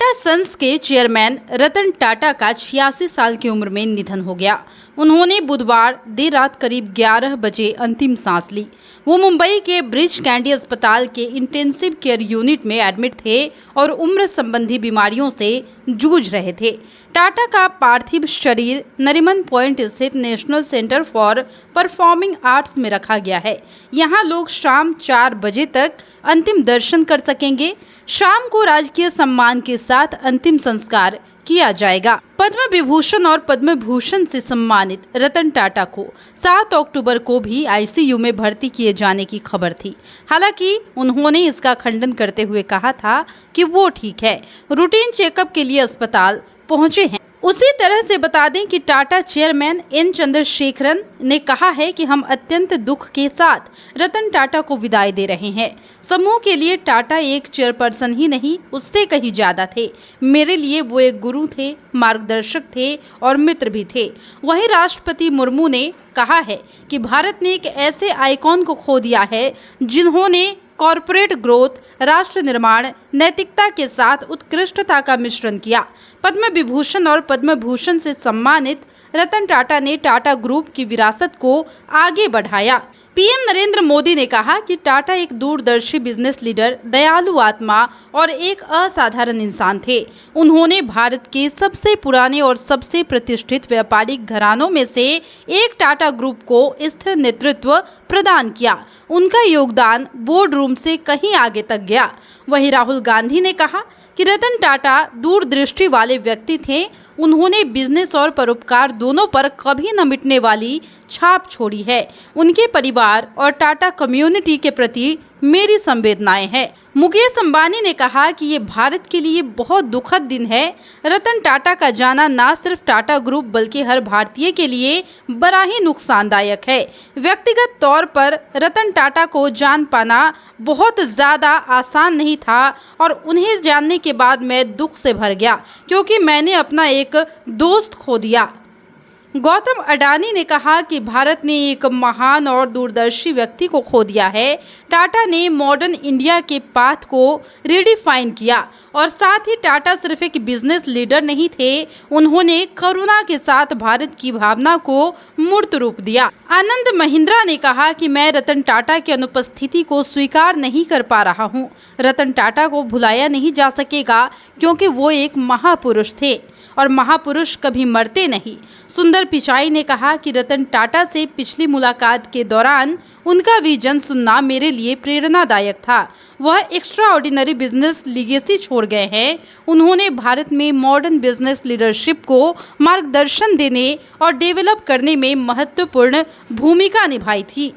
Tata sons के chairman Ratan Tata का 86 साल की उम्र में निधन हो गया। उन्होंने बुधवार देर रात करीब 11 बजे अंतिम सांस ली। वो मुंबई के ब्रीच कैंडी अस्पताल के इंटेंसिव केयर यूनिट में एडमिट थे और उम्र संबंधी बीमारियों से जूझ रहे थे। टाटा का पार्थिव शरीर नरीमन पॉइंट स्थित national centre for performing arts में रखा गया है। यहाँ लोग शाम 4 बजे तक अंतिम दर्शन कर सकेंगे। शाम को राजकीय सम्मान के साथ अंतिम संस्कार किया जाएगा। पद्म विभूषण और पद्म भूषण से सम्मानित रतन टाटा को 7 अक्टूबर को भी आईसीयू में भर्ती किए जाने की खबर थी। हालांकि उन्होंने इसका खंडन करते हुए कहा था कि वो ठीक है, रूटीन चेकअप के लिए अस्पताल पहुंचे हैं। उसी तरह से बता दें कि टाटा चेयरमैन एन चंद्रशेखरन ने कहा है कि हम अत्यंत दुख के साथ रतन टाटा को विदाई दे रहे हैं। समूह के लिए टाटा एक चेयरपर्सन ही नहीं, उससे कहीं ज्यादा थे। मेरे लिए वो एक गुरु थे, मार्गदर्शक थे और मित्र भी थे। वहीं राष्ट्रपति मुर्मू ने कहा है कि भारत ने एक ऐसे आइकॉन को खो दिया है जिन्होंने कॉरपोरेट ग्रोथ, राष्ट्र निर्माण, नैतिकता के साथ उत्कृष्टता का मिश्रण किया। पद्म विभूषण और पद्म भूषण से सम्मानित रतन टाटा ने टाटा ग्रुप की विरासत को आगे बढ़ाया। पीएम नरेंद्र मोदी ने कहा कि टाटा एक दूरदर्शी बिजनेस लीडर, दयालु आत्मा और एक असाधारण इंसान थे। उन्होंने भारत के सबसे पुराने और सबसे प्रतिष्ठित व्यापारिक घरानों में से एक टाटा ग्रुप को स्थिर नेतृत्व प्रदान किया। उनका योगदान बोर्ड रूम से कहीं आगे तक गया। वहीं राहुल गांधी ने कहा कि रतन टाटा दूरदृष्टि वाले व्यक्ति थे। उन्होंने बिजनेस और परोपकार दोनों पर कभी न मिटने वाली छाप छोड़ी है। उनके परिवार और टाटा कम्युनिटी के प्रति मेरी संवेदनाएं हैं। मुकेश अंबानी ने कहा कि ये भारत के लिए बहुत दुखद दिन है। रतन टाटा का जाना ना सिर्फ टाटा ग्रुप बल्कि हर भारतीय के लिए बड़ा ही नुकसानदायक है। व्यक्तिगत तौर पर रतन टाटा को जान पाना बहुत ज़्यादा आसान नहीं था और उन्हें जानने के बाद मैं दुख से भर गया क्योंकि मैंने अपना एक दोस्त खो दिया। गौतम अडानी ने कहा कि भारत ने एक महान और दूरदर्शी व्यक्ति को खो दिया है। टाटा ने मॉडर्न इंडिया के पाथ को रिडिफाइन किया और साथ ही टाटा सिर्फ एक बिजनेस लीडर नहीं थे, उन्होंने करुणा के साथ भारत की भावना को मूर्त रूप दिया। आनंद महिंद्रा ने कहा कि मैं रतन टाटा की अनुपस्थिति को स्वीकार नहीं कर पा रहा हूं। रतन टाटा को भुलाया नहीं जा सकेगा क्योंकि वो एक महापुरुष थे और महापुरुष कभी मरते नहीं। सुंदर पिचाई ने कहा कि रतन टाटा से पिछली मुलाकात के दौरान उनका विजन सुनना मेरे लिए प्रेरणादायक था। वह एक्स्ट्रा ऑर्डिनरी बिजनेस लीगेसी छोड़ गए हैं। उन्होंने भारत में मॉडर्न बिजनेस लीडरशिप को मार्गदर्शन देने और डेवलप करने में महत्वपूर्ण भूमिका निभाई थी।